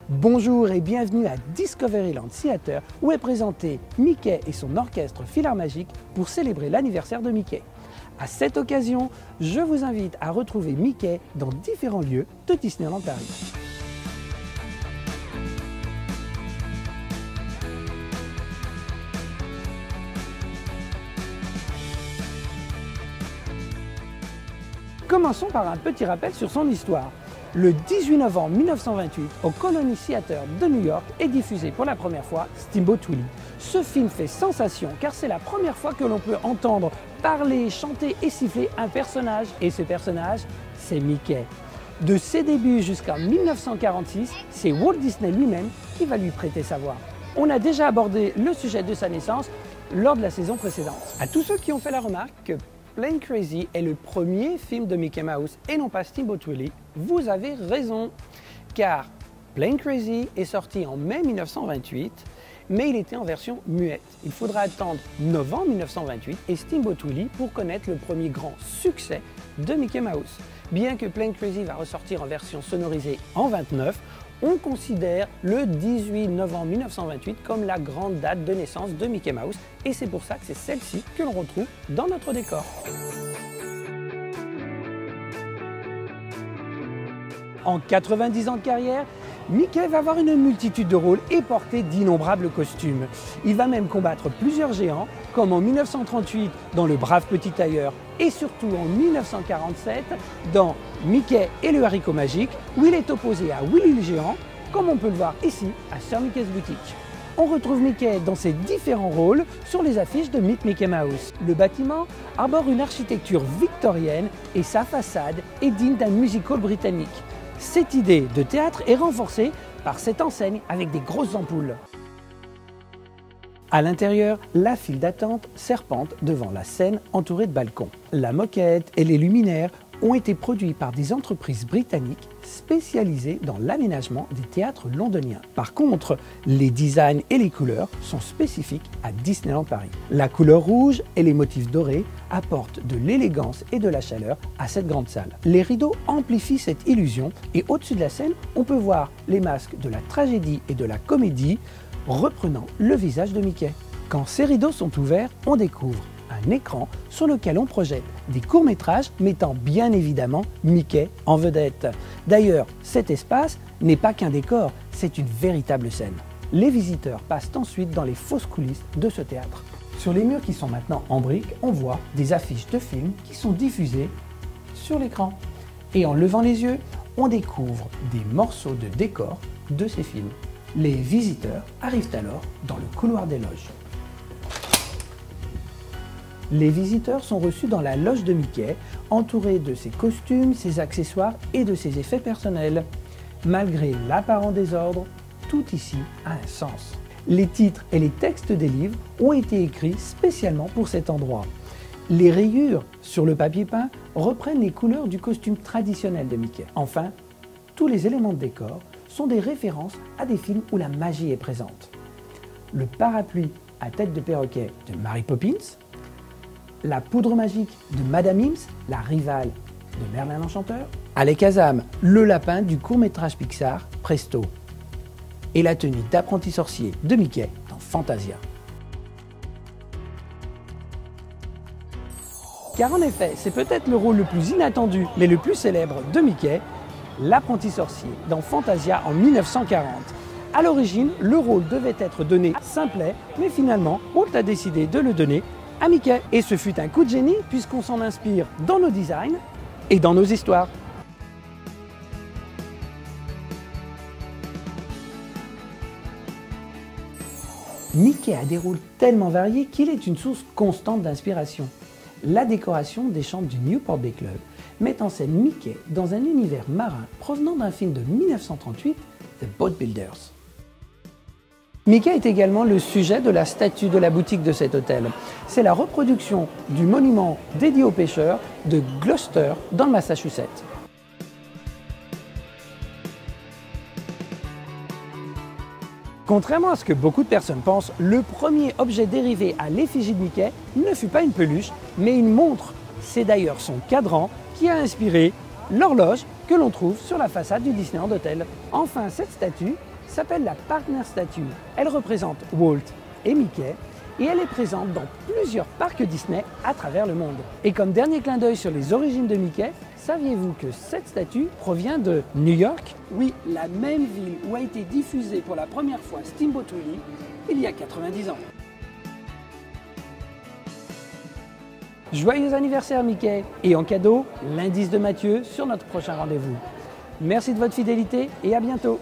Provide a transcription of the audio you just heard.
Bonjour et bienvenue à Discoveryland Theater où est présenté Mickey et son orchestre Philharmagique pour célébrer l'anniversaire de Mickey. À cette occasion, je vous invite à retrouver Mickey dans différents lieux de Disneyland Paris. Commençons par un petit rappel sur son histoire. Le 18 novembre 1928, au Colony Theater de New York, est diffusé pour la première fois Steamboat Willie. Ce film fait sensation car c'est la première fois que l'on peut entendre parler, chanter et siffler un personnage. Et ce personnage, c'est Mickey. De ses débuts jusqu'en 1946, c'est Walt Disney lui-même qui va lui prêter sa voix. On a déjà abordé le sujet de sa naissance lors de la saison précédente. À tous ceux qui ont fait la remarque que Plane Crazy est le premier film de Mickey Mouse et non pas Steamboat Willie, vous avez raison, car Plane Crazy est sorti en mai 1928, mais il était en version muette. Il faudra attendre novembre 1928 et Steamboat Willie pour connaître le premier grand succès de Mickey Mouse. Bien que Plane Crazy va ressortir en version sonorisée en 29, on considère le 18 novembre 1928 comme la grande date de naissance de Mickey Mouse et c'est pour ça que c'est celle-ci que l'on retrouve dans notre décor. En 90 ans de carrière, Mickey va avoir une multitude de rôles et porter d'innombrables costumes. Il va même combattre plusieurs géants, comme en 1938 dans Le Brave Petit Tailleur et surtout en 1947 dans Mickey et le haricot magique, où il est opposé à Willy le géant, comme on peut le voir ici à Sir Mickey's Boutique. On retrouve Mickey dans ses différents rôles sur les affiches de Meet Mickey Mouse. Le bâtiment arbore une architecture victorienne et sa façade est digne d'un music-hall britannique. Cette idée de théâtre est renforcée par cette enseigne avec des grosses ampoules. À l'intérieur, la file d'attente serpente devant la scène entourée de balcons. La moquette et les luminaires ont été produits par des entreprises britanniques spécialisées dans l'aménagement des théâtres londoniens. Par contre, les designs et les couleurs sont spécifiques à Disneyland Paris. La couleur rouge et les motifs dorés apportent de l'élégance et de la chaleur à cette grande salle. Les rideaux amplifient cette illusion et au-dessus de la scène, on peut voir les masques de la tragédie et de la comédie reprenant le visage de Mickey. Quand ces rideaux sont ouverts, on découvre un écran sur lequel on projette des courts-métrages mettant bien évidemment Mickey en vedette. D'ailleurs, cet espace n'est pas qu'un décor, c'est une véritable scène. Les visiteurs passent ensuite dans les fausses coulisses de ce théâtre. Sur les murs qui sont maintenant en briques, on voit des affiches de films qui sont diffusées sur l'écran. Et en levant les yeux, on découvre des morceaux de décor de ces films. Les visiteurs arrivent alors dans le couloir des loges. Les visiteurs sont reçus dans la loge de Mickey, entourés de ses costumes, ses accessoires et de ses effets personnels. Malgré l'apparent désordre, tout ici a un sens. Les titres et les textes des livres ont été écrits spécialement pour cet endroit. Les rayures sur le papier peint reprennent les couleurs du costume traditionnel de Mickey. Enfin, tous les éléments de décor sont des références à des films où la magie est présente. Le parapluie à tête de perroquet de Mary Poppins, la poudre magique de Madame Mims, la rivale de Merlin l'Enchanteur, Alakazam, le lapin du court-métrage Pixar Presto, et la tenue d'apprenti sorcier de Mickey dans Fantasia. Car en effet, c'est peut-être le rôle le plus inattendu, mais le plus célèbre de Mickey, l'apprenti sorcier dans Fantasia en 1940. À l'origine, le rôle devait être donné à Simplet, mais finalement, Walt a décidé de le donner à Mickey. Et ce fut un coup de génie puisqu'on s'en inspire dans nos designs et dans nos histoires. Mickey a des rôles tellement variés qu'il est une source constante d'inspiration. La décoration des chambres du Newport Bay Club met en scène Mickey dans un univers marin provenant d'un film de 1938, The Boat Builders. Mickey est également le sujet de la statue de la boutique de cet hôtel. C'est la reproduction du monument dédié aux pêcheurs de Gloucester dans le Massachusetts. Contrairement à ce que beaucoup de personnes pensent, le premier objet dérivé à l'effigie de Mickey ne fut pas une peluche, mais une montre. C'est d'ailleurs son cadran qui a inspiré l'horloge que l'on trouve sur la façade du Disneyland Hotel. Enfin, cette statue s'appelle la Partner Statue. Elle représente Walt et Mickey et elle est présente dans plusieurs parcs Disney à travers le monde. Et comme dernier clin d'œil sur les origines de Mickey, saviez-vous que cette statue provient de New York? Oui, la même ville où a été diffusée pour la première fois Steamboat Willie il y a 90 ans. Joyeux anniversaire Mickey! Et en cadeau, l'indice de Mathieu sur notre prochain rendez-vous. Merci de votre fidélité et à bientôt!